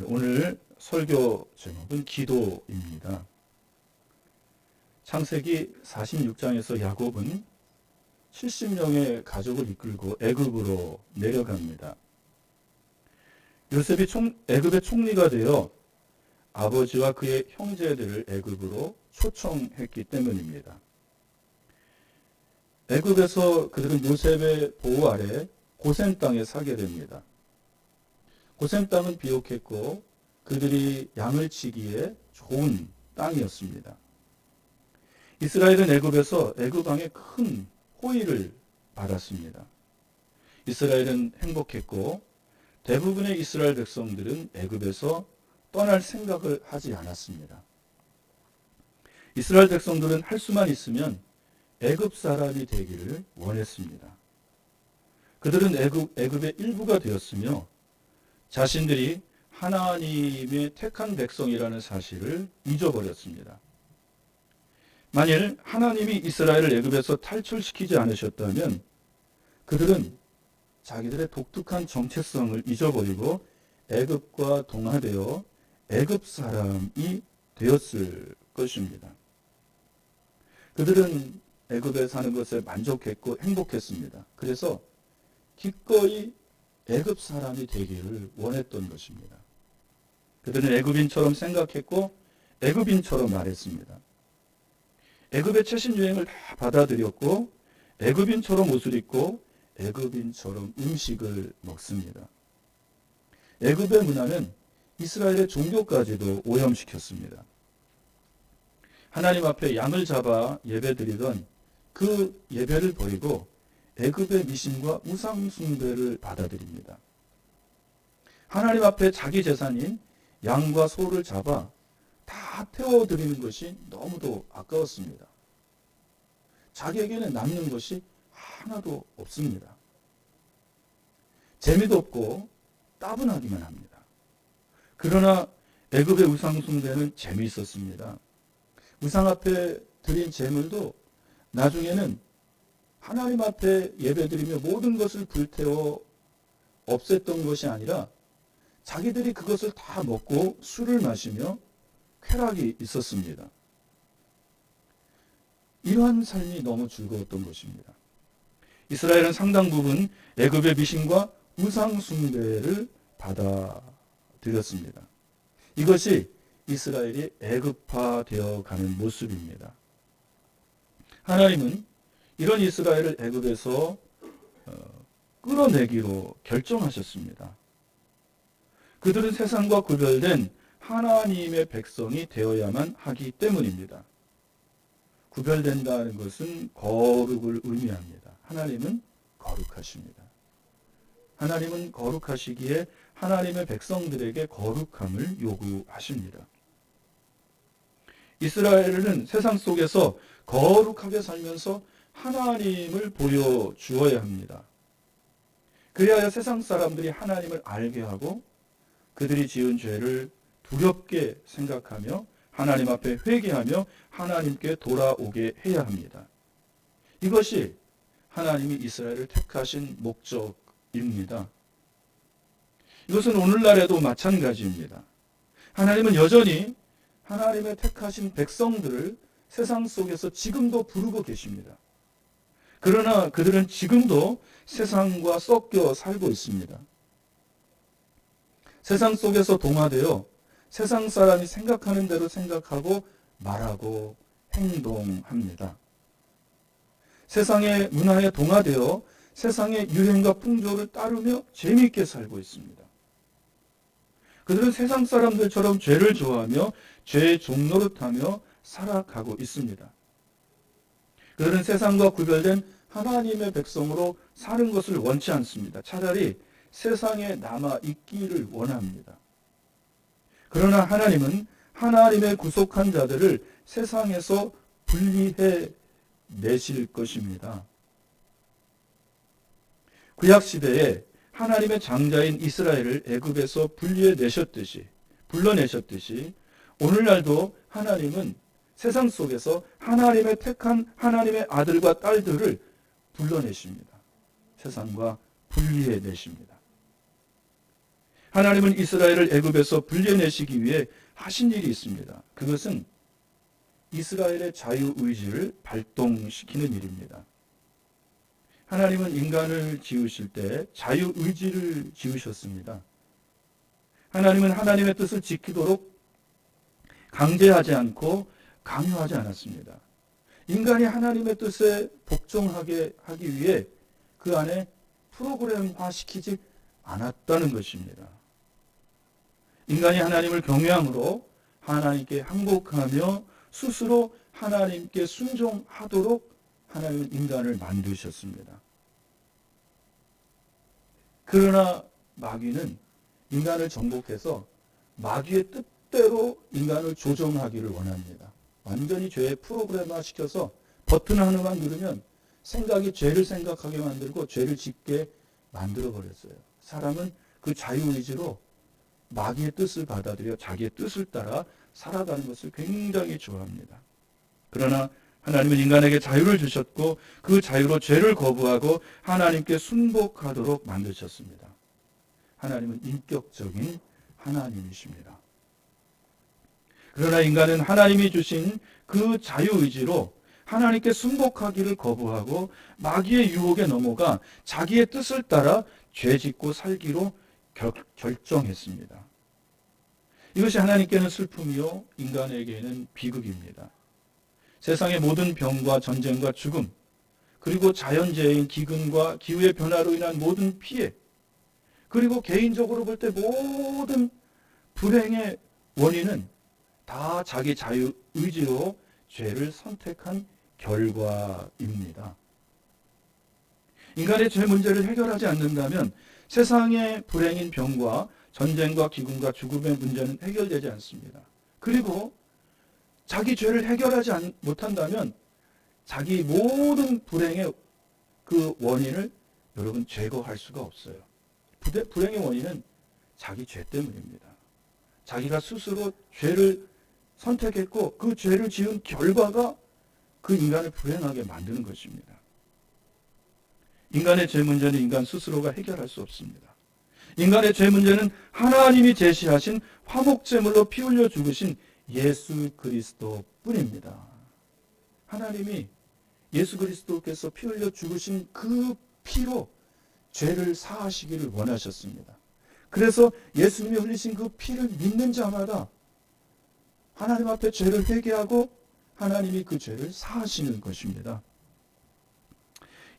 오늘 설교 제목은 기도입니다. 창세기 46장에서 야곱은 70명의 가족을 이끌고 애굽으로 내려갑니다. 요셉이 애굽의 총리가 되어 아버지와 그의 형제들을 애굽으로 초청했기 때문입니다. 애굽에서 그들은 요셉의 보호 아래 고센 땅에 살게 됩니다. 고센 땅은 비옥했고 그들이 양을 치기에 좋은 땅이었습니다. 이스라엘은 애굽에서 애굽 왕의 큰 호의를 받았습니다. 이스라엘은 행복했고 대부분의 이스라엘 백성들은 애굽에서 떠날 생각을 하지 않았습니다. 이스라엘 백성들은 할 수만 있으면 애굽 사람이 되기를 원했습니다. 그들은 애굽의 일부가 되었으며 자신들이 하나님의 택한 백성이라는 사실을 잊어버렸습니다. 만일 하나님이 이스라엘을 애굽에서 탈출시키지 않으셨다면 그들은 자기들의 독특한 정체성을 잊어버리고 애굽과 동화되어 애굽 사람이 되었을 것입니다. 그들은 애굽에 사는 것에 만족했고 행복했습니다. 그래서 기꺼이 애굽 사람이 되기를 원했던 것입니다. 그들은 애굽인처럼 생각했고 애굽인처럼 말했습니다. 애굽의 최신 유행을 다 받아들였고 애굽인처럼 옷을 입고 애굽인처럼 음식을 먹습니다. 애굽의 문화는 이스라엘의 종교까지도 오염시켰습니다. 하나님 앞에 양을 잡아 예배드리던 그 예배를 버리고 애굽의 미신과 우상 숭배를 받아들입니다. 하나님 앞에 자기 재산인 양과 소를 잡아 다 태워드리는 것이 너무도 아까웠습니다. 자기에게는 남는 것이 하나도 없습니다. 재미도 없고 따분하기만 합니다. 그러나 애굽의 우상 숭배는 재미있었습니다. 우상 앞에 드린 제물도 나중에는 하나님 앞에 예배드리며 모든 것을 불태워 없앴던 것이 아니라 자기들이 그것을 다 먹고 술을 마시며 쾌락이 있었습니다. 이러한 삶이 너무 즐거웠던 것입니다. 이스라엘은 상당 부분 애굽의 미신과 우상 숭배를 받아들였습니다. 이것이 이스라엘이 애굽화되어 가는 모습입니다. 하나님은 이런 이스라엘을 애굽에서 끌어내기로 결정하셨습니다. 그들은 세상과 구별된 하나님의 백성이 되어야만 하기 때문입니다. 구별된다는 것은 거룩을 의미합니다. 하나님은 거룩하십니다. 하나님은 거룩하시기에 하나님의 백성들에게 거룩함을 요구하십니다. 이스라엘은 세상 속에서 거룩하게 살면서 하나님을 보여주어야 합니다. 그리하여 세상 사람들이 하나님을 알게 하고 그들이 지은 죄를 두렵게 생각하며 하나님 앞에 회개하며 하나님께 돌아오게 해야 합니다. 이것이 하나님이 이스라엘을 택하신 목적입니다. 이것은 오늘날에도 마찬가지입니다. 하나님은 여전히 하나님의 택하신 백성들을 세상 속에서 지금도 부르고 계십니다. 그러나 그들은 지금도 세상과 섞여 살고 있습니다. 세상 속에서 동화되어 세상 사람이 생각하는 대로 생각하고 말하고 행동합니다. 세상의 문화에 동화되어 세상의 유행과 풍조를 따르며 재미있게 살고 있습니다. 그들은 세상 사람들처럼 죄를 좋아하며 죄의 종노릇하며 살아가고 있습니다. 그들은 세상과 구별된 하나님의 백성으로 사는 것을 원치 않습니다. 차라리 세상에 남아 있기를 원합니다. 그러나 하나님은 하나님의 구속한 자들을 세상에서 분리해 내실 것입니다. 구약시대에 하나님의 장자인 이스라엘을 애굽에서 불러내셨듯이 오늘날도 하나님은 세상 속에서 하나님의 택한 하나님의 아들과 딸들을 불러내십니다. 세상과 분리해 내십니다. 하나님은 이스라엘을 애굽에서 불려내시기 위해 하신 일이 있습니다. 그것은 이스라엘의 자유의지를 발동시키는 일입니다. 하나님은 인간을 지으실 때 자유의지를 지으셨습니다. 하나님은 하나님의 뜻을 지키도록 강제하지 않고 강요하지 않았습니다. 인간이 하나님의 뜻에 복종하게 하기 위해 그 안에 프로그램화시키지 않았다는 것입니다. 인간이 하나님을 경외함으로 하나님께 항복하며 스스로 하나님께 순종하도록 하나님은 인간을 만드셨습니다. 그러나 마귀는 인간을 정복해서 마귀의 뜻대로 인간을 조정하기를 원합니다. 완전히 죄의 프로그램화 시켜서 버튼 하나만 누르면 생각이 죄를 생각하게 만들고 죄를 짓게 만들어 버렸어요. 사람은 그 자유의지로 마귀의 뜻을 받아들여 자기의 뜻을 따라 살아가는 것을 굉장히 좋아합니다. 그러나 하나님은 인간에게 자유를 주셨고 그 자유로 죄를 거부하고 하나님께 순복하도록 만드셨습니다. 하나님은 인격적인 하나님이십니다. 그러나 인간은 하나님이 주신 그 자유의지로 하나님께 순복하기를 거부하고 마귀의 유혹에 넘어가 자기의 뜻을 따라 죄짓고 살기로 결정했습니다. 이것이 하나님께는 슬픔이요 인간에게는 비극입니다. 세상의 모든 병과 전쟁과 죽음, 그리고 자연재해인 기근과 기후의 변화로 인한 모든 피해, 그리고 개인적으로 볼 때 모든 불행의 원인은 다 자기 자유의지로 죄를 선택한 결과입니다. 인간의 죄 문제를 해결하지 않는다면 세상의 불행인 병과 전쟁과 기근과 죽음의 문제는 해결되지 않습니다. 그리고 자기 죄를 해결하지 못한다면 자기 모든 불행의 그 원인을 여러분 제거할 수가 없어요. 불행의 원인은 자기 죄 때문입니다. 자기가 스스로 죄를 선택했고 그 죄를 지은 결과가 그 인간을 불행하게 만드는 것입니다. 인간의 죄 문제는 인간 스스로가 해결할 수 없습니다. 인간의 죄 문제는 하나님이 제시하신 화목제물로 피 흘려 죽으신 예수 그리스도 뿐입니다. 하나님이 예수 그리스도께서 피 흘려 죽으신 그 피로 죄를 사하시기를 원하셨습니다. 그래서 예수님이 흘리신 그 피를 믿는 자마다 하나님 앞에 죄를 회개하고 하나님이 그 죄를 사하시는 것입니다.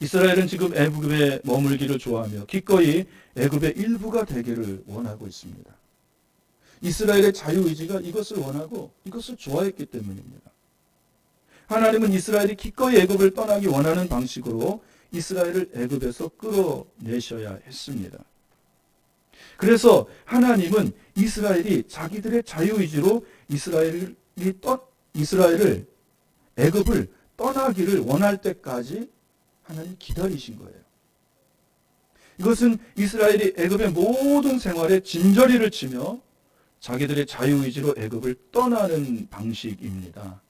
이스라엘은 지금 애굽에 머물기를 좋아하며 기꺼이 애굽의 일부가 되기를 원하고 있습니다. 이스라엘의 자유의지가 이것을 원하고 이것을 좋아했기 때문입니다. 하나님은 이스라엘이 기꺼이 애굽을 떠나기 원하는 방식으로 이스라엘을 애굽에서 끌어내셔야 했습니다. 그래서 하나님은 이스라엘이 자기들의 자유의지로 이스라엘을 애굽을 떠나기를 원할 때까지 하나님 기다리신 거예요. 이것은 이스라엘이 애굽의 모든 생활에 진저리를 치며 자기들의 자유의지로 애굽을 떠나는 방식입니다.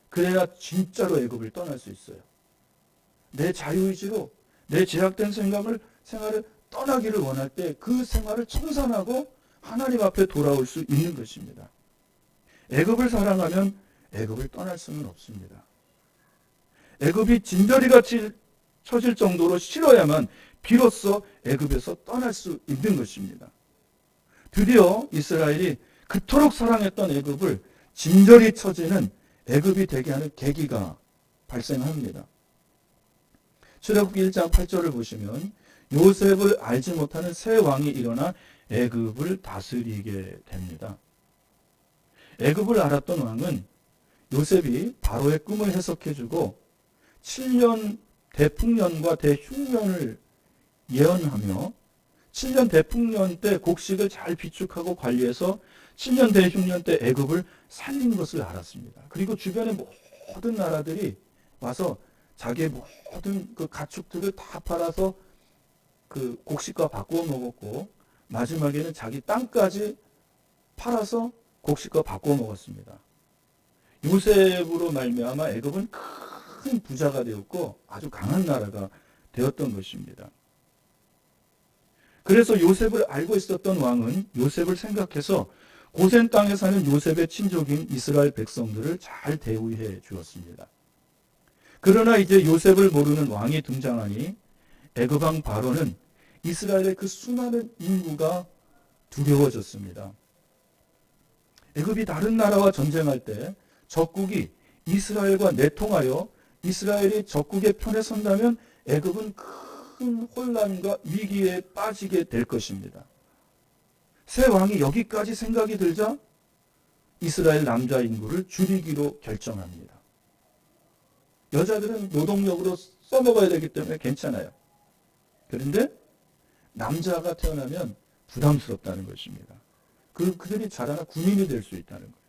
그래야 진짜로 애굽을 떠날 수 있어요. 내 자유의지로 내 제약된 생활을 떠나기를 원할 때 그 생활을 청산하고 하나님 앞에 돌아올 수 있는 것입니다. 애굽을 사랑하면 애굽을 떠날 수는 없습니다. 애굽이 진저리가 쳐질 정도로 싫어야만 비로소 애굽에서 떠날 수 있는 것입니다. 드디어 이스라엘이 그토록 사랑했던 애굽을 진저리 쳐지는 애굽이 되게 하는 계기가 발생합니다. 출애굽기 1장 8절을 보시면 요셉을 알지 못하는 새 왕이 일어나 애굽을 다스리게 됩니다. 애굽을 알았던 왕은 요셉이 바로의 꿈을 해석해주고 7년 대풍년과 대흉년을 예언하며 7년 대풍년 때 곡식을 잘 비축하고 관리해서 7년 대흉년 때 애굽을 살린 것을 알았습니다. 그리고 주변의 모든 나라들이 와서 자기의 모든 그 가축들을 다 팔아서 그 곡식과 바꾸어 먹었고 마지막에는 자기 땅까지 팔아서 곡식과 바꾸어 먹었습니다. 요셉으로 말미암아 애굽은 큰 부자가 되었고 아주 강한 나라가 되었던 것입니다. 그래서 요셉을 알고 있었던 왕은 요셉을 생각해서 고센 땅에 사는 요셉의 친족인 이스라엘 백성들을 잘 대우해 주었습니다. 그러나 이제 요셉을 모르는 왕이 등장하니 애굽 왕 바로는 이스라엘의 그 수많은 인구가 두려워졌습니다. 애굽이 다른 나라와 전쟁할 때 적국이 이스라엘과 내통하여 이스라엘이 적국의 편에 선다면 애굽은 큰 혼란과 위기에 빠지게 될 것입니다. 새 왕이 여기까지 생각이 들자 이스라엘 남자 인구를 줄이기로 결정합니다. 여자들은 노동력으로 써먹어야 되기 때문에 괜찮아요. 그런데 남자가 태어나면 부담스럽다는 것입니다. 그들이 자라나 군인이 될 수 있다는 거예요.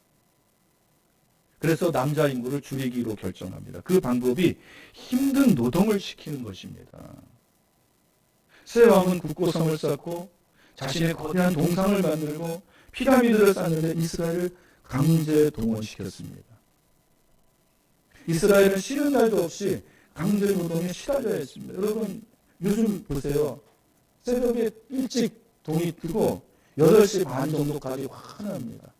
그래서 남자 인구를 줄이기로 결정합니다. 그 방법이 힘든 노동을 시키는 것입니다. 새 왕은 국고성을 쌓고 자신의 거대한 동상을 만들고 피라미드를 쌓는데 이스라엘을 강제 동원시켰습니다. 이스라엘은 쉬는 날도 없이 강제 노동에 시달려야 했습니다. 여러분 요즘 보세요. 새벽에 일찍 동이 뜨고 8시 반 정도까지 환합니다.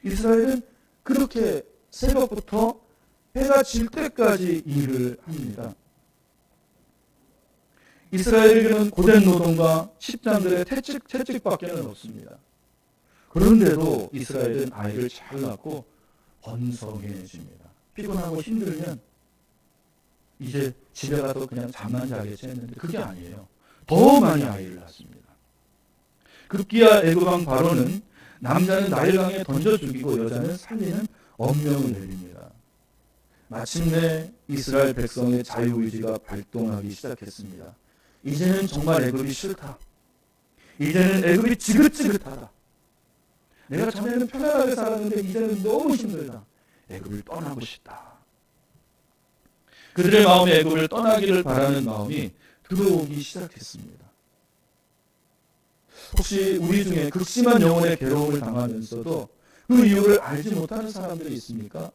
이스라엘은 그렇게 새벽부터 해가 질 때까지 일을 합니다. 이스라엘에게는 고된 노동과 십장들의 채찍밖에는 없습니다. 그런데도 이스라엘은 아이를 잘 낳고 번성해집니다. 피곤하고 힘들면 이제 집에 가서 그냥 잠만 자겠지 했는데 그게 아니에요. 더 많이 아이를 낳습니다. 급기야 애굽 왕 바로는 남자는 나일강에 던져 죽이고 여자는 살리는 엄명을 내립니다. 마침내 이스라엘 백성의 자유의지가 발동하기 시작했습니다. 이제는 정말 애굽이 싫다. 이제는 애굽이 지긋지긋하다. 내가 전에는 편안하게 살았는데 이제는 너무 힘들다. 애굽을 떠나고 싶다. 그들의 마음에 애굽을 떠나기를 바라는 마음이 들어오기 시작했습니다. 혹시 우리 중에 극심한 영혼의 괴로움을 당하면서도 그 이유를 알지 못하는 사람들이 있습니까?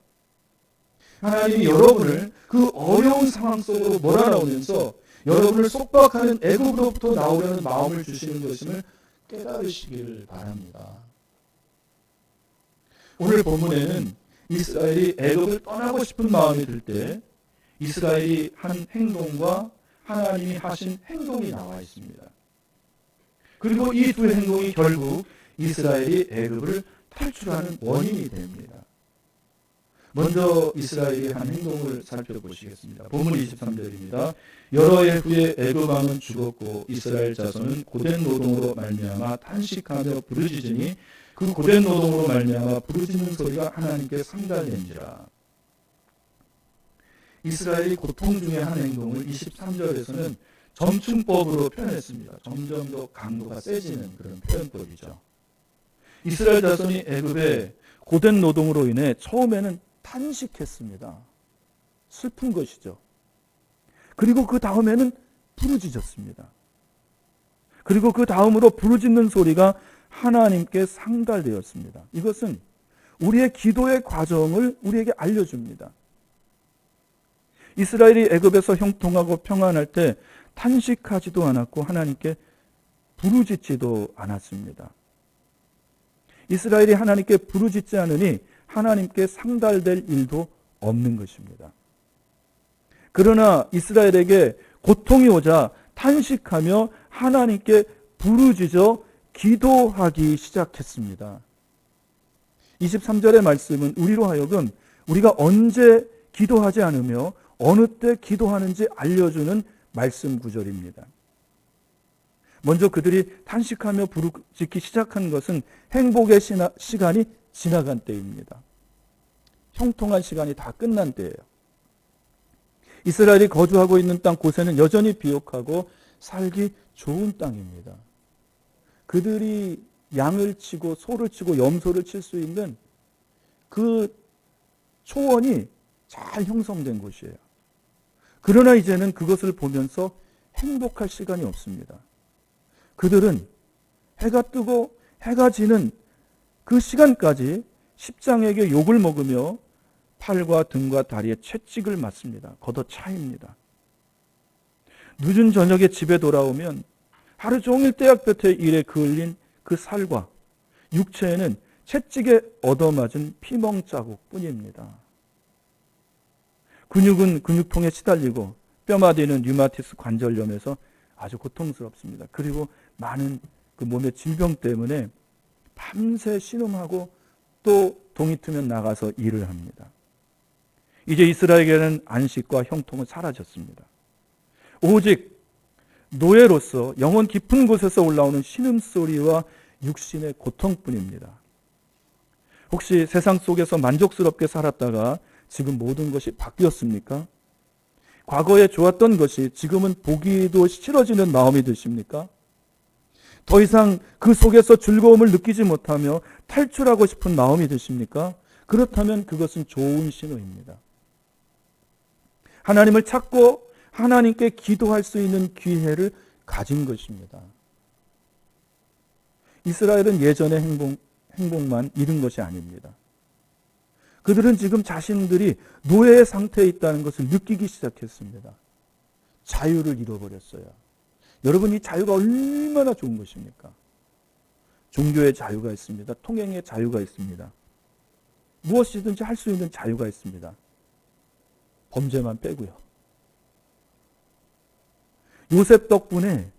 하나님이 여러분을 그 어려운 상황 속으로 몰아넣으면서 여러분을 속박하는 애굽으로부터 나오려는 마음을 주시는 것임을 깨달으시길 바랍니다. 오늘 본문에는 이스라엘이 애굽을 떠나고 싶은 마음이 들 때 이스라엘이 한 행동과 하나님이 하신 행동이 나와 있습니다. 그리고 이 두 행동이 결국 이스라엘이 애굽을 탈출하는 원인이 됩니다. 먼저 이스라엘이 한 행동을 살펴보시겠습니다. 본문 23절입니다. 여러 해 후에 애굽 왕은 죽었고 이스라엘 자손은 고된 노동으로 말미암아 탄식하며 부르짖으니 그 고된 노동으로 말미암아 부르짖는 소리가 하나님께 상달된지라. 이스라엘이 고통 중에 한 행동을 23절에서는 점층법으로 표현했습니다. 점점 더 강도가 세지는 그런 표현법이죠. 이스라엘 자손이 애굽의 고된 노동으로 인해 처음에는 탄식했습니다. 슬픈 것이죠. 그리고 그 다음에는 부르짖었습니다. 그리고 그 다음으로 부르짖는 소리가 하나님께 상달되었습니다. 이것은 우리의 기도의 과정을 우리에게 알려줍니다. 이스라엘이 애굽에서 형통하고 평안할 때 탄식하지도 않았고 하나님께 부르짖지도 않았습니다. 이스라엘이 하나님께 부르짖지 않으니 하나님께 상달될 일도 없는 것입니다. 그러나 이스라엘에게 고통이 오자 탄식하며 하나님께 부르짖어 기도하기 시작했습니다. 23절의 말씀은 우리로 하여금 우리가 언제 기도하지 않으며 어느 때 기도하는지 알려주는 말씀 구절입니다. 먼저 그들이 탄식하며 부르짖기 시작한 것은 행복의 시간이 지나간 때입니다. 형통한 시간이 다 끝난 때예요. 이스라엘이 거주하고 있는 땅 고센은 여전히 비옥하고 살기 좋은 땅입니다. 그들이 양을 치고 소를 치고 염소를 칠 수 있는 그 초원이 잘 형성된 곳이에요. 그러나 이제는 그것을 보면서 행복할 시간이 없습니다. 그들은 해가 뜨고 해가 지는 그 시간까지 십장에게 욕을 먹으며 팔과 등과 다리에 채찍을 맞습니다. 걷어차입니다. 늦은 저녁에 집에 돌아오면 하루 종일 떼약볕에 일에 그을린 그 살과 육체에는 채찍에 얻어맞은 피멍 자국뿐입니다. 근육은 근육통에 시달리고 뼈마디는 류마티스 관절염에서 아주 고통스럽습니다. 그리고 많은 그 몸의 질병 때문에 밤새 신음하고 또 동이 트면 나가서 일을 합니다. 이제 이스라엘에게는 안식과 형통은 사라졌습니다. 오직 노예로서 영혼 깊은 곳에서 올라오는 신음소리와 육신의 고통뿐입니다. 혹시 세상 속에서 만족스럽게 살았다가 지금 모든 것이 바뀌었습니까? 과거에 좋았던 것이 지금은 보기도 싫어지는 마음이 드십니까? 더 이상 그 속에서 즐거움을 느끼지 못하며 탈출하고 싶은 마음이 드십니까? 그렇다면 그것은 좋은 신호입니다. 하나님을 찾고 하나님께 기도할 수 있는 기회를 가진 것입니다. 이스라엘은 예전의 행복만 잃은 것이 아닙니다. 그들은 지금 자신들이 노예의 상태에 있다는 것을 느끼기 시작했습니다. 자유를 잃어버렸어요. 여러분, 이 자유가 얼마나 좋은 것입니까? 종교의 자유가 있습니다. 통행의 자유가 있습니다. 무엇이든지 할 수 있는 자유가 있습니다. 범죄만 빼고요. 요셉 덕분에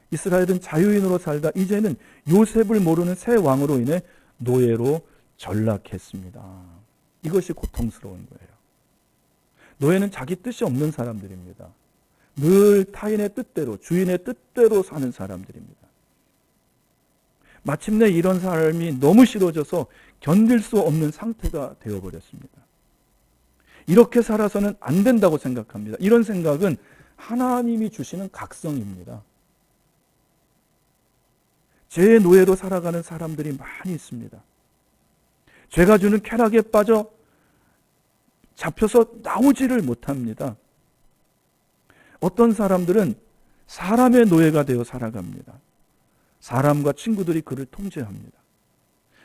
이스라엘은 자유인으로 살다 이제는 요셉을 모르는 새 왕으로 인해 노예로 전락했습니다. 이것이 고통스러운 거예요. 노예는 자기 뜻이 없는 사람들입니다. 늘 타인의 뜻대로, 주인의 뜻대로 사는 사람들입니다. 마침내 이런 삶이 너무 싫어져서 견딜 수 없는 상태가 되어버렸습니다. 이렇게 살아서는 안 된다고 생각합니다. 이런 생각은 하나님이 주시는 각성입니다. 죄의 노예로 살아가는 사람들이 많이 있습니다. 죄가 주는 쾌락에 빠져 잡혀서 나오지를 못합니다. 어떤 사람들은 사람의 노예가 되어 살아갑니다. 사람과 친구들이 그를 통제합니다.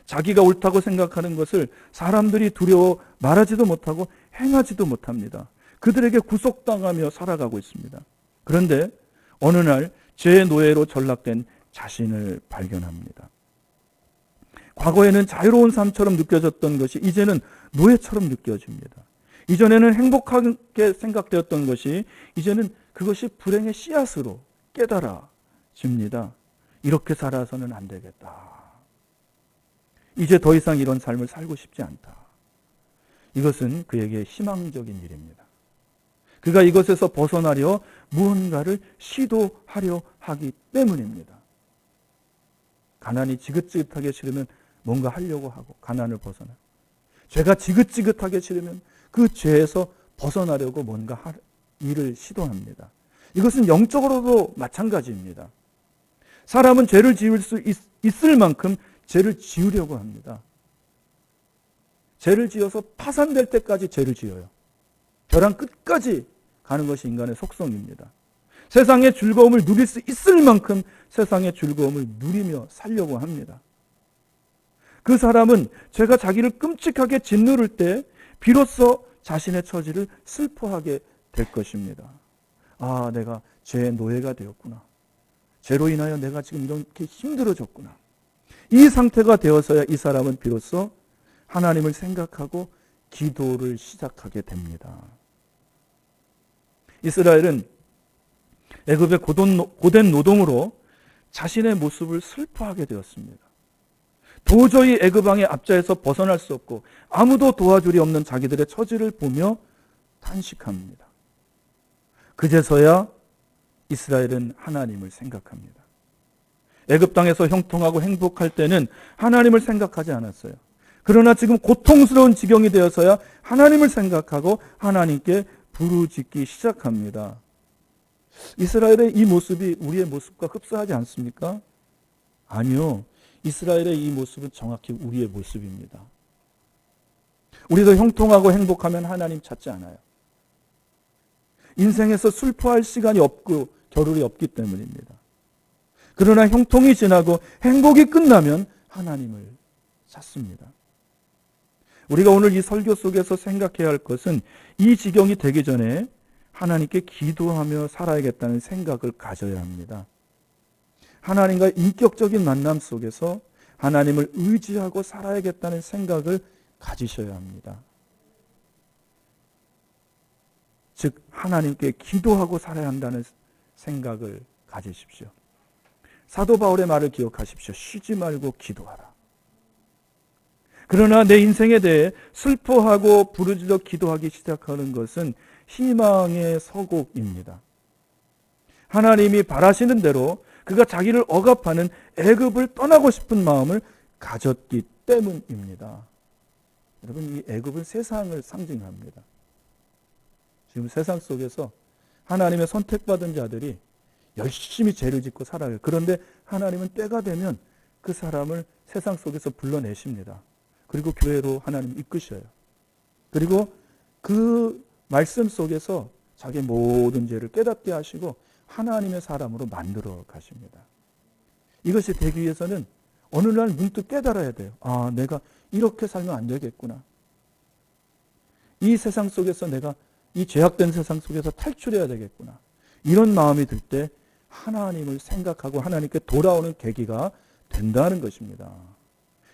자기가 옳다고 생각하는 것을 사람들이 두려워 말하지도 못하고 행하지도 못합니다. 그들에게 구속당하며 살아가고 있습니다. 그런데 어느 날 죄의 노예로 전락된 자신을 발견합니다. 과거에는 자유로운 삶처럼 느껴졌던 것이 이제는 노예처럼 느껴집니다. 이전에는 행복하게 생각되었던 것이 이제는 그것이 불행의 씨앗으로 깨달아집니다. 이렇게 살아서는 안 되겠다. 이제 더 이상 이런 삶을 살고 싶지 않다. 이것은 그에게 희망적인 일입니다. 그가 이것에서 벗어나려 무언가를 시도하려 하기 때문입니다. 가난이 지긋지긋하게 싫으면 뭔가 하려고 하고 가난을 벗어나. 죄가 지긋지긋하게 싫으면 그 죄에서 벗어나려고 뭔가 일을 시도합니다. 이것은 영적으로도 마찬가지입니다. 사람은 죄를 지을 수 있을 만큼 죄를 지으려고 합니다. 죄를 지어서 파산될 때까지 죄를 지어요. 벼랑 끝까지 가는 것이 인간의 속성입니다. 세상의 즐거움을 누릴 수 있을 만큼 세상의 즐거움을 누리며 살려고 합니다. 그 사람은 죄가 자기를 끔찍하게 짓누를 때 비로소 자신의 처지를 슬퍼하게 될 것입니다. 아, 내가 죄의 노예가 되었구나. 죄로 인하여 내가 지금 이렇게 힘들어졌구나. 이 상태가 되어서야 이 사람은 비로소 하나님을 생각하고 기도를 시작하게 됩니다. 이스라엘은 애굽의 고된 노동으로 자신의 모습을 슬퍼하게 되었습니다. 도저히 애굽 왕의 압자에서 벗어날 수 없고 아무도 도와줄이 없는 자기들의 처지를 보며 탄식합니다. 그제서야 이스라엘은 하나님을 생각합니다. 애굽 땅에서 형통하고 행복할 때는 하나님을 생각하지 않았어요. 그러나 지금 고통스러운 지경이 되어서야 하나님을 생각하고 하나님께 부르짖기 시작합니다. 이스라엘의 이 모습이 우리의 모습과 흡사하지 않습니까? 아니요. 이스라엘의 이 모습은 정확히 우리의 모습입니다. 우리도 형통하고 행복하면 하나님 찾지 않아요. 인생에서 슬퍼할 시간이 없고 겨를이 없기 때문입니다. 그러나 형통이 지나고 행복이 끝나면 하나님을 찾습니다. 우리가 오늘 이 설교 속에서 생각해야 할 것은 이 지경이 되기 전에 하나님께 기도하며 살아야겠다는 생각을 가져야 합니다. 하나님과의 인격적인 만남 속에서 하나님을 의지하고 살아야겠다는 생각을 가지셔야 합니다. 즉 하나님께 기도하고 살아야 한다는 생각을 가지십시오. 사도 바울의 말을 기억하십시오. 쉬지 말고 기도하라. 그러나 내 인생에 대해 슬퍼하고 부르짖어 기도하기 시작하는 것은 희망의 서곡입니다. 하나님이 바라시는 대로 그가 자기를 억압하는 애굽을 떠나고 싶은 마음을 가졌기 때문입니다. 여러분, 이 애굽은 세상을 상징합니다. 지금 세상 속에서 하나님의 선택받은 자들이 열심히 죄를 짓고 살아요. 그런데 하나님은 때가 되면 그 사람을 세상 속에서 불러내십니다. 그리고 교회로 하나님 이끄셔요. 그리고 그 말씀 속에서 자기의 모든 죄를 깨닫게 하시고 하나님의 사람으로 만들어 가십니다. 이것이 되기 위해서는 어느 날 문득 깨달아야 돼요. 아, 내가 이렇게 살면 안 되겠구나. 이 세상 속에서 내가 이 죄악된 세상 속에서 탈출해야 되겠구나. 이런 마음이 들 때 하나님을 생각하고 하나님께 돌아오는 계기가 된다는 것입니다.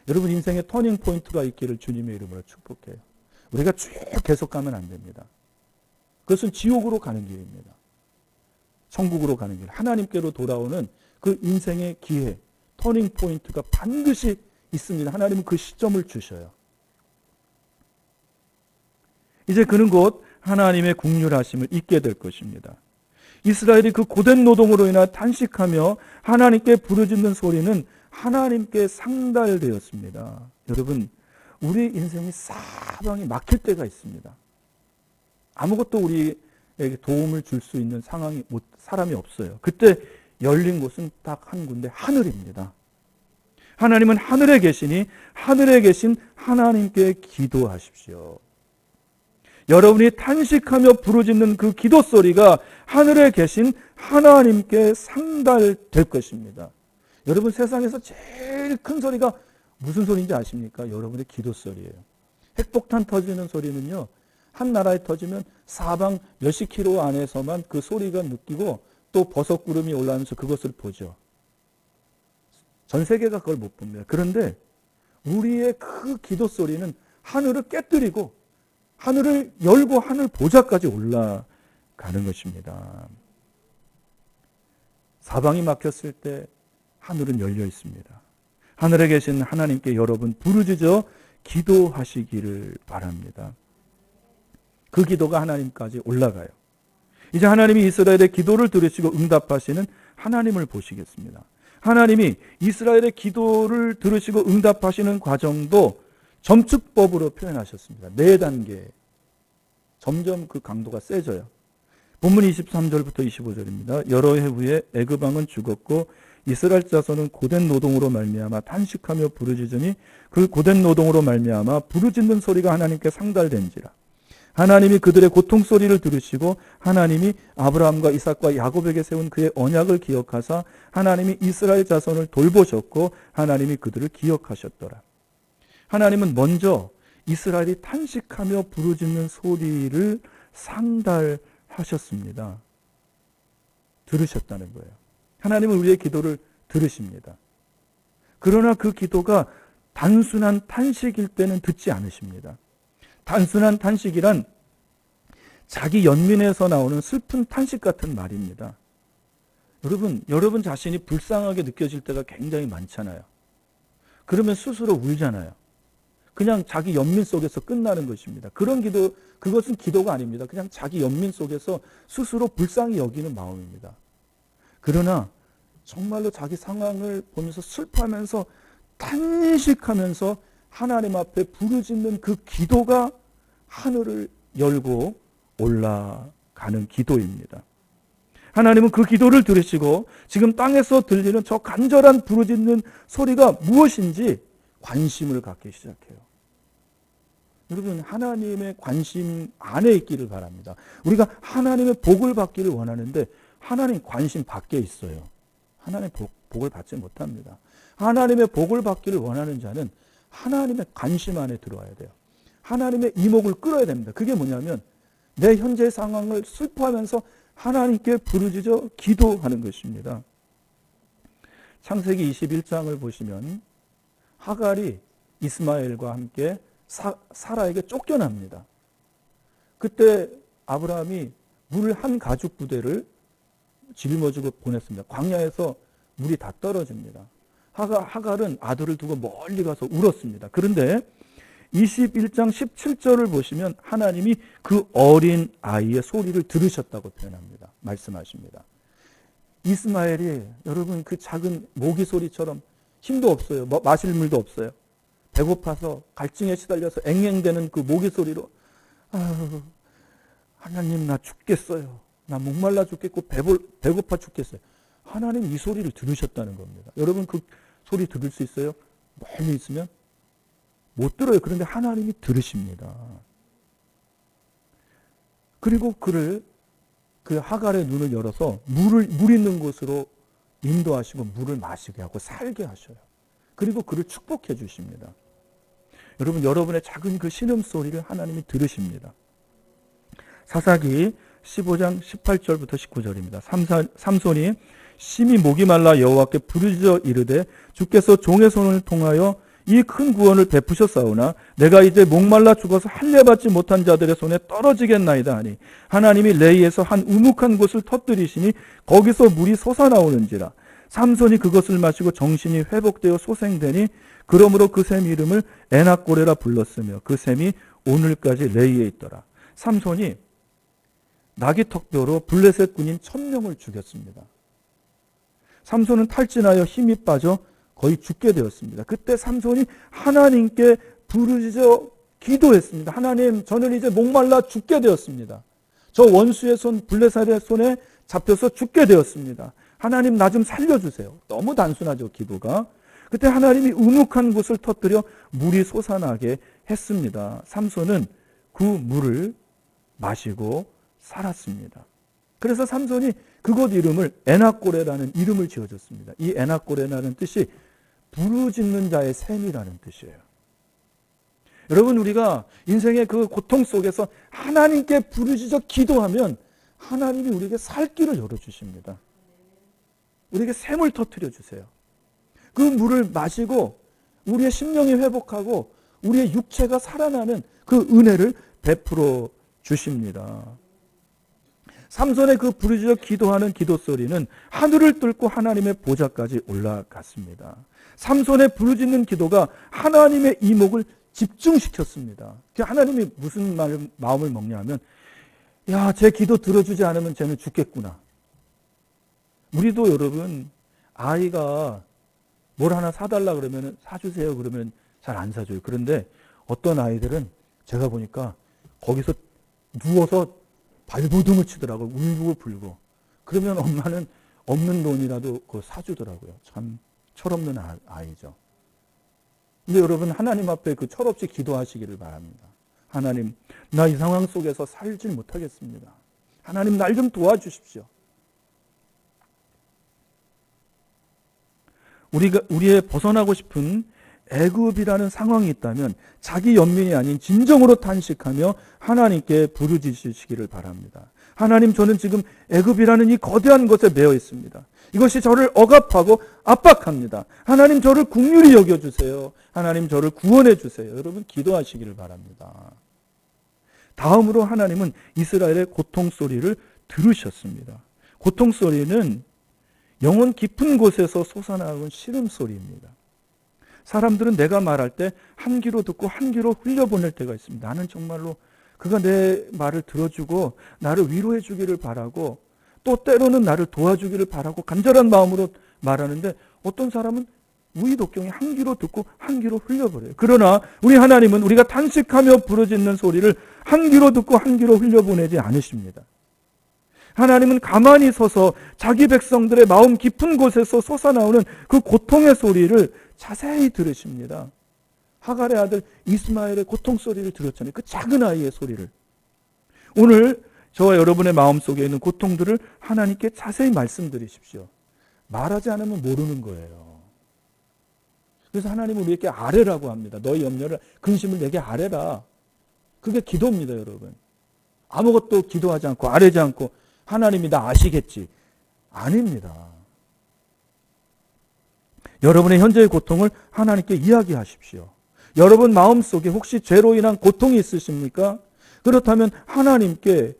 여러분, 인생에 터닝 포인트가 있기를 주님의 이름으로 축복해요. 우리가 쭉 계속 가면 안 됩니다. 그것은 지옥으로 가는 길입니다. 천국으로 가는 길, 하나님께로 돌아오는 그 인생의 기회, 터닝 포인트가 반드시 있습니다. 하나님은 그 시점을 주셔요. 이제 그는 곧 하나님의 긍휼하심을 잊게 될 것입니다. 이스라엘이 그 고된 노동으로 인하 탄식하며 하나님께 부르짖는 소리는 하나님께 상달되었습니다. 여러분, 우리 인생이 사방이 막힐 때가 있습니다. 아무것도 우리에게 도움을 줄 수 있는 사람이 없어요. 그때 열린 곳은 딱 한 군데, 하늘입니다. 하나님은 하늘에 계시니 하늘에 계신 하나님께 기도하십시오. 여러분이 탄식하며 부르짖는 그 기도 소리가 하늘에 계신 하나님께 상달될 것입니다. 여러분, 세상에서 제일 큰 소리가 무슨 소리인지 아십니까? 여러분의 기도 소리예요. 핵폭탄 터지는 소리는요, 한 나라에 터지면 사방 몇십 킬로 안에서만 그 소리가 느끼고 또 버섯구름이 올라오면서 그것을 보죠. 전 세계가 그걸 못 봅니다. 그런데 우리의 그 기도 소리는 하늘을 깨뜨리고 하늘을 열고 하늘 보좌까지 올라가는 것입니다. 사방이 막혔을 때 하늘은 열려 있습니다. 하늘에 계신 하나님께 여러분 부르짖어 기도하시기를 바랍니다. 그 기도가 하나님까지 올라가요. 이제 하나님이 이스라엘의 기도를 들으시고 응답하시는 하나님을 보시겠습니다. 하나님이 이스라엘의 기도를 들으시고 응답하시는 과정도 점축법으로 표현하셨습니다. 4단계. 점점 그 강도가 세져요. 본문 23절부터 25절입니다. 여러 해 후에 애굽 왕은 죽었고 이스라엘 자손은 고된 노동으로 말미암아 탄식하며 부르짖으니 그 고된 노동으로 말미암아 부르짖는 소리가 하나님께 상달된지라. 하나님이 그들의 고통 소리를 들으시고 하나님이 아브라함과 이삭과 야곱에게 세운 그의 언약을 기억하사 하나님이 이스라엘 자손을 돌보셨고 하나님이 그들을 기억하셨더라. 하나님은 먼저 이스라엘이 탄식하며 부르짖는 소리를 상달하셨습니다. 들으셨다는 거예요. 하나님은 우리의 기도를 들으십니다. 그러나 그 기도가 단순한 탄식일 때는 듣지 않으십니다. 단순한 탄식이란 자기 연민에서 나오는 슬픈 탄식 같은 말입니다. 여러분 자신이 불쌍하게 느껴질 때가 굉장히 많잖아요. 그러면 스스로 울잖아요. 그냥 자기 연민 속에서 끝나는 것입니다. 그런 기도, 그것은 기도가 아닙니다. 그냥 자기 연민 속에서 스스로 불쌍히 여기는 마음입니다. 그러나 정말로 자기 상황을 보면서 슬퍼하면서 탄식하면서 하나님 앞에 부르짖는 그 기도가 하늘을 열고 올라가는 기도입니다. 하나님은 그 기도를 들으시고 지금 땅에서 들리는 저 간절한 부르짖는 소리가 무엇인지 관심을 갖기 시작해요. 여러분, 하나님의 관심 안에 있기를 바랍니다. 우리가 하나님의 복을 받기를 원하는데 하나님 관심 밖에 있어요. 하나님의 복을 받지 못합니다. 하나님의 복을 받기를 원하는 자는 하나님의 관심 안에 들어와야 돼요. 하나님의 이목을 끌어야 됩니다. 그게 뭐냐면 내 현재 상황을 슬퍼하면서 하나님께 부르짖어 기도하는 것입니다. 창세기 21장을 보시면 하갈이 이스마엘과 함께 사라에게 쫓겨납니다. 그때 아브라함이 물 한 가죽 부대를 짊어지고 보냈습니다. 광야에서 물이 다 떨어집니다. 하갈은 아들을 두고 멀리 가서 울었습니다. 그런데 21장 17절을 보시면 하나님이 그 어린 아이의 소리를 들으셨다고 표현합니다. 말씀하십니다. 이스마엘이 여러분 그 작은 모기 소리처럼 힘도 없어요. 마실 물도 없어요. 배고파서 갈증에 시달려서 앵앵대는 그 모기 소리로 아유, 하나님 나 죽겠어요. 나 목말라 죽겠고 배고파 죽겠어요. 하나님 이 소리를 들으셨다는 겁니다. 여러분 그 소리 들을 수 있어요? 멀리 있으면 못 들어요. 그런데 하나님이 들으십니다. 그리고 그 하갈의 눈을 열어서 물 있는 곳으로 인도하시고 물을 마시게 하고 살게 하셔요. 그리고 그를 축복해 주십니다. 여러분, 여러분의 작은 그 신음소리를 하나님이 들으십니다. 사사기 15장 18절부터 19절입니다. 삼손이 심히 목이 말라 여호와께 부르짖어 이르되 주께서 종의 손을 통하여 이 큰 구원을 베푸셨사오나 내가 이제 목말라 죽어서 할례받지 못한 자들의 손에 떨어지겠나이다 하니 하나님이 레이에서 한 우묵한 곳을 터뜨리시니 거기서 물이 솟아나오는지라. 삼손이 그것을 마시고 정신이 회복되어 소생되니 그러므로 그 샘 이름을 에낙고레라 불렀으며 그 샘이 오늘까지 레이에 있더라. 삼손이 나귀턱뼈로 블레셋 군인 1000명을 죽였습니다. 삼손은 탈진하여 힘이 빠져 거의 죽게 되었습니다. 그때 삼손이 하나님께 부르짖어 기도했습니다. 하나님, 저는 이제 목말라 죽게 되었습니다. 저 원수의 손, 블레셋의 손에 잡혀서 죽게 되었습니다. 하나님, 나 좀 살려주세요. 너무 단순하죠, 기도가. 그때 하나님이 우묵한 곳을 터뜨려 물이 솟아나게 했습니다. 삼손은 그 물을 마시고 살았습니다. 그래서 삼손이 그곳 이름을 에낙고레라는 이름을 지어줬습니다. 이 에낙고레라는 뜻이 부르짖는 자의 샘이라는 뜻이에요. 여러분, 우리가 인생의 그 고통 속에서 하나님께 부르짖어 기도하면 하나님이 우리에게 살 길을 열어주십니다. 우리에게 샘을 터뜨려 주세요. 그 물을 마시고 우리의 심령이 회복하고 우리의 육체가 살아나는 그 은혜를 베풀어 주십니다. 삼손의 그 부르짖어 기도하는 기도 소리는 하늘을 뚫고 하나님의 보좌까지 올라갔습니다. 삼손의 부르짖는 기도가 하나님의 이목을 집중시켰습니다. 하나님이 무슨 마음을 먹냐 하면, 야, 제 기도 들어주지 않으면 쟤는 죽겠구나. 우리도 여러분, 아이가 뭘 하나 사달라 그러면 사주세요 그러면 잘 안 사줘요. 그런데 어떤 아이들은 제가 보니까 거기서 누워서 발버둥을 치더라고요. 울고 불고. 그러면 엄마는 없는 돈이라도 그거 사주더라고요. 참 철없는 아이죠. 근데 여러분, 하나님 앞에 그 철없이 기도하시기를 바랍니다. 하나님, 나 이 상황 속에서 살질 못하겠습니다. 하나님, 날 좀 도와주십시오. 우리의 벗어나고 싶은 애굽이라는 상황이 있다면 자기 연민이 아닌 진정으로 탄식하며 하나님께 부르짖으시기를 바랍니다. 하나님, 저는 지금 애굽이라는 이 거대한 것에 매여 있습니다. 이것이 저를 억압하고 압박합니다. 하나님, 저를 긍휼히 여겨주세요. 하나님, 저를 구원해 주세요. 여러분, 기도하시기를 바랍니다. 다음으로 하나님은 이스라엘의 고통 소리를 들으셨습니다. 고통 소리는 영혼 깊은 곳에서 솟아나온 시름소리입니다. 사람들은 내가 말할 때 한 귀로 듣고 한 귀로 흘려보낼 때가 있습니다. 나는 정말로 그가 내 말을 들어주고 나를 위로해 주기를 바라고 또 때로는 나를 도와주기를 바라고 간절한 마음으로 말하는데 어떤 사람은 우의독경에 한 귀로 듣고 한 귀로 흘려버려요. 그러나 우리 하나님은 우리가 탄식하며 부르짖는 소리를 한 귀로 듣고 한 귀로 흘려보내지 않으십니다. 하나님은 가만히 서서 자기 백성들의 마음 깊은 곳에서 솟아나오는 그 고통의 소리를 자세히 들으십니다. 하갈의 아들 이스마엘의 고통 소리를 들었잖아요. 그 작은 아이의 소리를. 오늘 저와 여러분의 마음속에 있는 고통들을 하나님께 자세히 말씀드리십시오. 말하지 않으면 모르는 거예요. 그래서 하나님은 우리에게 아뢰라고 합니다. 너희 염려를, 근심을 내게 아뢰라. 그게 기도입니다, 여러분. 아무것도 기도하지 않고 아뢰지 않고 하나님이 다 아시겠지. 아닙니다. 여러분의 현재의 고통을 하나님께 이야기하십시오. 여러분 마음속에 혹시 죄로 인한 고통이 있으십니까? 그렇다면 하나님께,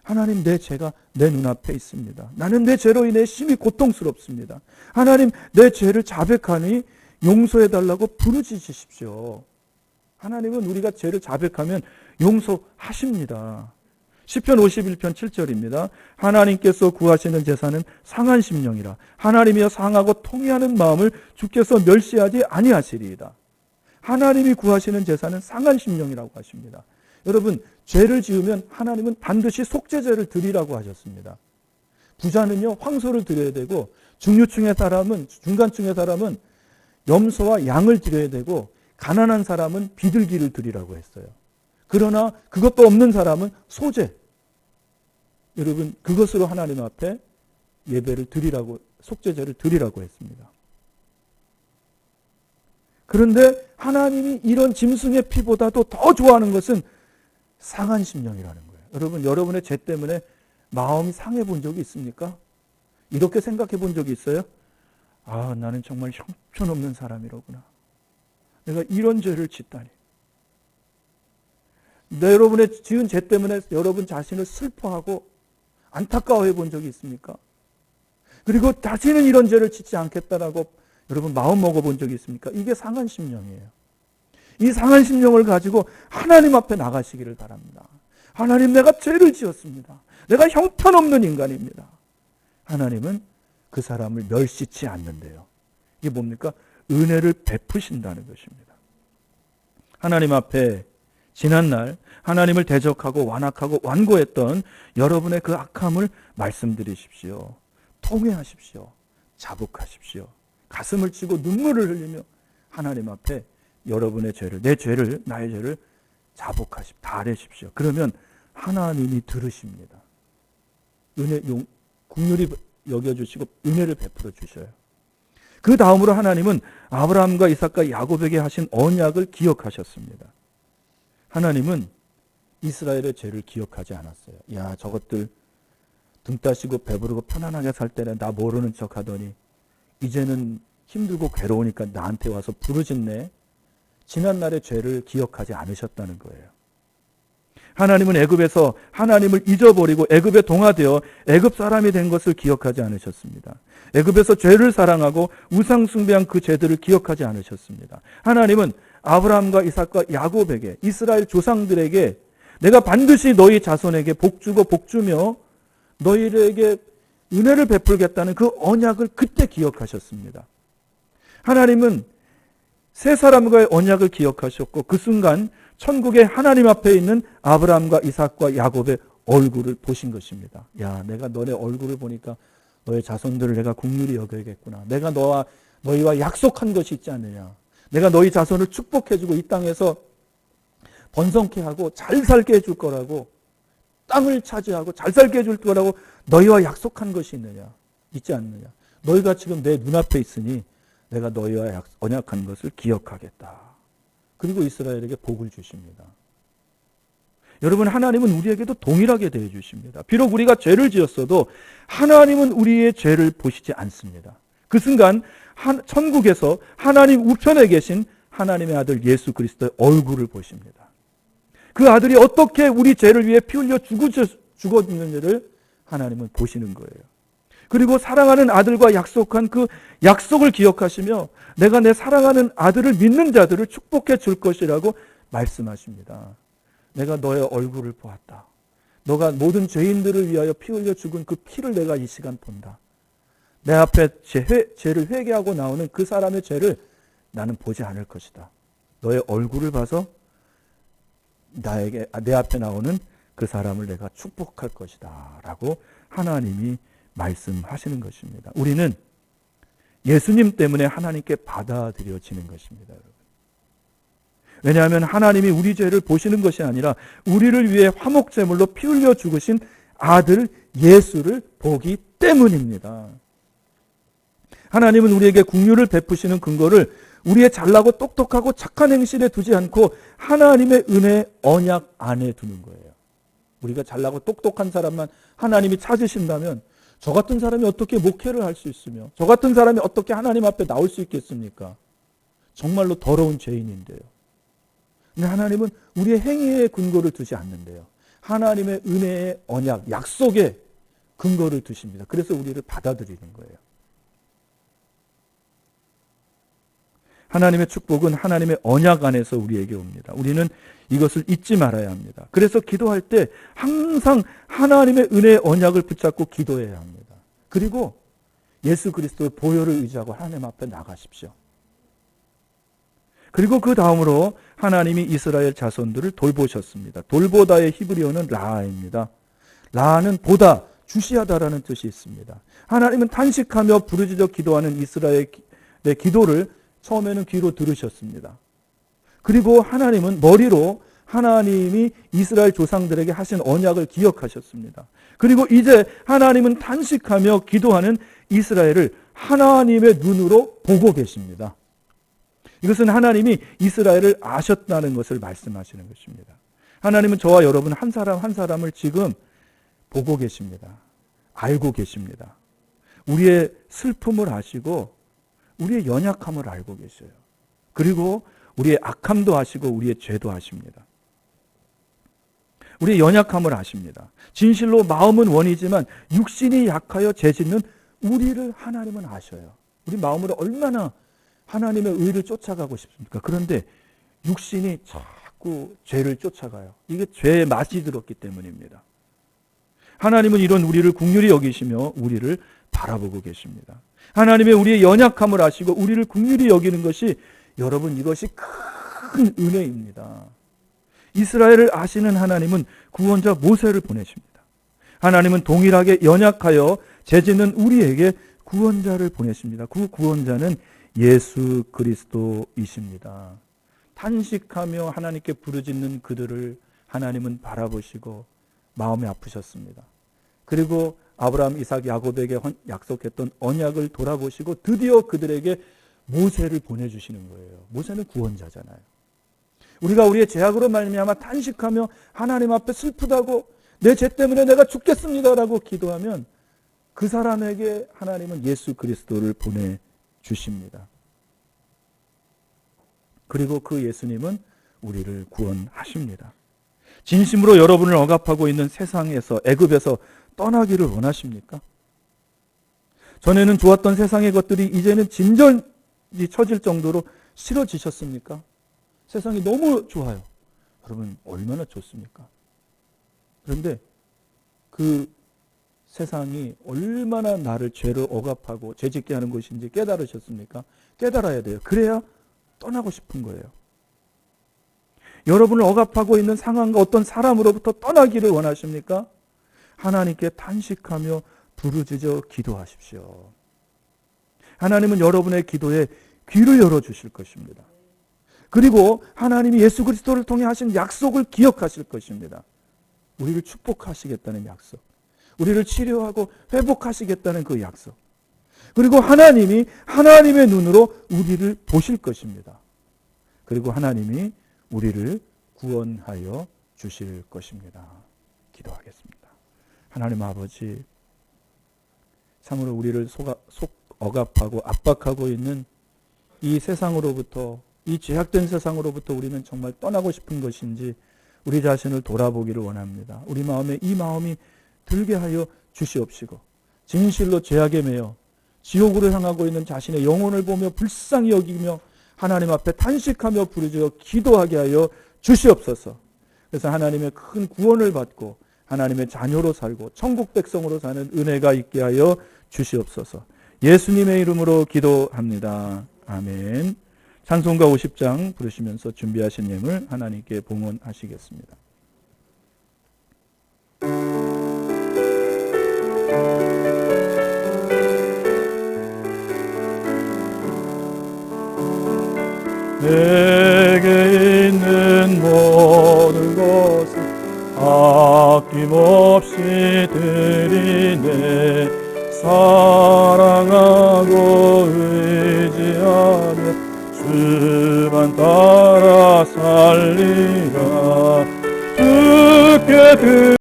하나님, 내 죄가 내 눈앞에 있습니다. 나는 내 죄로 인해 심히 고통스럽습니다. 하나님, 내 죄를 자백하니 용서해달라고 부르짖으십시오. 하나님은 우리가 죄를 자백하면 용서하십니다. 시편 51편 7절입니다. 하나님께서 구하시는 제사는 상한 심령이라. 하나님이여 상하고 통회하는 마음을 주께서 멸시하지 아니하시리이다. 하나님이 구하시는 제사는 상한 심령이라고 하십니다. 여러분, 죄를 지으면 하나님은 반드시 속죄제를 드리라고 하셨습니다. 부자는요, 황소를 드려야 되고, 중류층의 사람은, 중간층의 사람은 염소와 양을 드려야 되고, 가난한 사람은 비둘기를 드리라고 했어요. 그러나 그것도 없는 사람은 소제. 여러분, 그것으로 하나님 앞에 예배를 드리라고, 속죄제를 드리라고 했습니다. 그런데 하나님이 이런 짐승의 피보다도 더 좋아하는 것은 상한 심령이라는 거예요. 여러분, 여러분의 죄 때문에 마음이 상해 본 적이 있습니까? 이렇게 생각해 본 적이 있어요? 아, 나는 정말 형편없는 사람이로구나. 내가 이런 죄를 짓다니. 여러분의 지은 죄 때문에 여러분 자신을 슬퍼하고 안타까워해 본 적이 있습니까? 그리고 다시는 이런 죄를 짓지 않겠다라고 여러분 마음 먹어본 적이 있습니까? 이게 상한 심령이에요. 이 상한 심령을 가지고 하나님 앞에 나가시기를 바랍니다. 하나님, 내가 죄를 지었습니다. 내가 형편없는 인간입니다. 하나님은 그 사람을 멸시치 않는데요. 이게 뭡니까? 은혜를 베푸신다는 것입니다. 하나님 앞에 지난날 하나님을 대적하고 완악하고 완고했던 여러분의 그 악함을 말씀드리십시오. 통회하십시오. 자복하십시오. 가슴을 치고 눈물을 흘리며 하나님 앞에 여러분의 죄를, 내 죄를, 나의 죄를 자복하십시오. 달래십시오. 그러면 하나님이 들으십니다. 긍휼히 여겨주시고 은혜를 베풀어 주셔요. 그 다음으로 하나님은 아브라함과 이삭과 야곱에게 하신 언약을 기억하셨습니다. 하나님은 이스라엘의 죄를 기억하지 않았어요. 야, 저것들 등 따시고 배부르고 편안하게 살 때는 나 모르는 척 하더니 이제는 힘들고 괴로우니까 나한테 와서 부르짖네. 지난날의 죄를 기억하지 않으셨다는 거예요. 하나님은 애굽에서 하나님을 잊어버리고 애굽에 동화되어 애굽 사람이 된 것을 기억하지 않으셨습니다. 애굽에서 죄를 사랑하고 우상 숭배한 그 죄들을 기억하지 않으셨습니다. 하나님은 아브라함과 이삭과 야곱에게, 이스라엘 조상들에게 내가 반드시 너희 자손에게 복주고 복주며 너희에게 은혜를 베풀겠다는 그 언약을 그때 기억하셨습니다. 하나님은 세 사람과의 언약을 기억하셨고 그 순간 천국의 하나님 앞에 있는 아브라함과 이삭과 야곱의 얼굴을 보신 것입니다. 야, 내가 너네 얼굴을 보니까 너의 자손들을 내가 긍휼히 여겨야겠구나. 내가 너희와 약속한 것이 있지 않느냐. 내가 너희 자손을 축복해주고 이 땅에서 번성케 하고 잘 살게 해줄 거라고, 땅을 차지하고 잘 살게 해줄 거라고 너희와 약속한 것이 있느냐, 있지 않느냐. 너희가 지금 내 눈앞에 있으니 내가 너희와 언약한 것을 기억하겠다. 그리고 이스라엘에게 복을 주십니다. 여러분, 하나님은 우리에게도 동일하게 대해 주십니다. 비록 우리가 죄를 지었어도 하나님은 우리의 죄를 보시지 않습니다. 그 순간 천국에서 하나님 우편에 계신 하나님의 아들 예수 그리스도의 얼굴을 보십니다. 그 아들이 어떻게 우리 죄를 위해 피 흘려 죽었는지를 하나님은 보시는 거예요. 그리고 사랑하는 아들과 약속한 그 약속을 기억하시며 내가 내 사랑하는 아들을 믿는 자들을 축복해 줄 것이라고 말씀하십니다. 내가 너의 얼굴을 보았다. 너가 모든 죄인들을 위하여 피 흘려 죽은 그 피를 내가 이 시간 본다. 내 앞에 죄를 회개하고 나오는 그 사람의 죄를 나는 보지 않을 것이다. 너의 얼굴을 봐서 내 앞에 나오는 그 사람을 내가 축복할 것이다. 라고 하나님이 말씀하시는 것입니다. 우리는 예수님 때문에 하나님께 받아들여지는 것입니다. 여러분. 왜냐하면 하나님이 우리 죄를 보시는 것이 아니라 우리를 위해 화목제물로 피 흘려 죽으신 아들 예수를 보기 때문입니다. 하나님은 우리에게 긍휼을 베푸시는 근거를 우리의 잘나고 똑똑하고 착한 행실에 두지 않고 하나님의 은혜 언약 안에 두는 거예요. 우리가 잘나고 똑똑한 사람만 하나님이 찾으신다면 저 같은 사람이 어떻게 목회를 할 수 있으며 저 같은 사람이 어떻게 하나님 앞에 나올 수 있겠습니까? 정말로 더러운 죄인인데요. 근데 하나님은 우리의 행위에 근거를 두지 않는데요. 하나님의 은혜의 언약, 약속에 근거를 두십니다. 그래서 우리를 받아들이는 거예요. 하나님의 축복은 하나님의 언약 안에서 우리에게 옵니다. 우리는 이것을 잊지 말아야 합니다. 그래서 기도할 때 항상 하나님의 은혜의 언약을 붙잡고 기도해야 합니다. 그리고 예수 그리스도의 보혈을 의지하고 하나님 앞에 나가십시오. 그리고 그 다음으로 하나님이 이스라엘 자손들을 돌보셨습니다. 돌보다의 히브리어는 라아입니다. 라아는 보다, 주시하다라는 뜻이 있습니다. 하나님은 탄식하며 부르짖어 기도하는 이스라엘의 기도를 처음에는 귀로 들으셨습니다. 그리고 하나님은 머리로 하나님이 이스라엘 조상들에게 하신 언약을 기억하셨습니다. 그리고 이제 하나님은 탄식하며 기도하는 이스라엘을 하나님의 눈으로 보고 계십니다. 이것은 하나님이 이스라엘을 아셨다는 것을 말씀하시는 것입니다. 하나님은 저와 여러분 한 사람 한 사람을 지금 보고 계십니다. 알고 계십니다. 우리의 슬픔을 아시고 우리의 연약함을 알고 계셔요. 그리고 우리의 악함도 아시고 우리의 죄도 아십니다. 우리의 연약함을 아십니다. 진실로 마음은 원이지만 육신이 약하여 죄짓는 우리를 하나님은 아셔요. 우리 마음으로 얼마나 하나님의 의를 쫓아가고 싶습니까? 그런데 육신이 자꾸 죄를 쫓아가요. 이게 죄의 맛이 들었기 때문입니다. 하나님은 이런 우리를 긍휼히 여기시며 우리를 바라보고 계십니다. 하나님의 우리의 연약함을 아시고 우리를 긍휼히 여기는 것이, 여러분, 이것이 큰 은혜입니다. 이스라엘을 아시는 하나님은 구원자 모세를 보내십니다. 하나님은 동일하게 연약하여 죄짓는 우리에게 구원자를 보내십니다. 그 구원자는 예수 그리스도이십니다. 탄식하며 하나님께 부르짖는 그들을 하나님은 바라보시고 마음이 아프셨습니다. 그리고 아브라함, 이삭, 야곱에게 약속했던 언약을 돌아보시고 드디어 그들에게 모세를 보내주시는 거예요. 모세는 구원자잖아요. 우리가 우리의 죄악으로 말미암아 탄식하며 하나님 앞에 슬프다고, 내 죄 때문에 내가 죽겠습니다라고 기도하면 그 사람에게 하나님은 예수 그리스도를 보내주십니다. 그리고 그 예수님은 우리를 구원하십니다. 진심으로 여러분을 억압하고 있는 세상에서, 애굽에서 떠나기를 원하십니까? 전에는 좋았던 세상의 것들이 이제는 진전이 처질 정도로 싫어지셨습니까? 세상이 너무 좋아요. 여러분, 얼마나 좋습니까? 그런데 그 세상이 얼마나 나를 죄로 억압하고 죄짓게 하는 것인지 깨달으셨습니까? 깨달아야 돼요. 그래야 떠나고 싶은 거예요. 여러분을 억압하고 있는 상황과 어떤 사람으로부터 떠나기를 원하십니까? 하나님께 탄식하며 부르짖어 기도하십시오. 하나님은 여러분의 기도에 귀를 열어주실 것입니다. 그리고 하나님이 예수 그리스도를 통해 하신 약속을 기억하실 것입니다. 우리를 축복하시겠다는 약속, 우리를 치료하고 회복하시겠다는 그 약속, 그리고 하나님이 하나님의 눈으로 우리를 보실 것입니다. 그리고 하나님이 우리를 구원하여 주실 것입니다. 기도하겠습니다. 하나님 아버지, 참으로 우리를 억압하고 압박하고 있는 이 세상으로부터, 이 죄악된 세상으로부터 우리는 정말 떠나고 싶은 것인지 우리 자신을 돌아보기를 원합니다. 우리 마음에 이 마음이 들게 하여 주시옵시고, 진실로 죄악에 매여 지옥으로 향하고 있는 자신의 영혼을 보며 불쌍히 여기며 하나님 앞에 탄식하며 부르짖어 기도하게 하여 주시옵소서. 그래서 하나님의 큰 구원을 받고 하나님의 자녀로 살고 천국 백성으로 사는 은혜가 있게 하여 주시옵소서. 예수님의 이름으로 기도합니다. 아멘. 찬송가 50장 부르시면서 준비하신 예물 하나님께 봉헌하시겠습니다. 내게 있는 모든 것을 아낌없이 드리네. 사랑하고 의지하며 주만 따라 살리라. 주께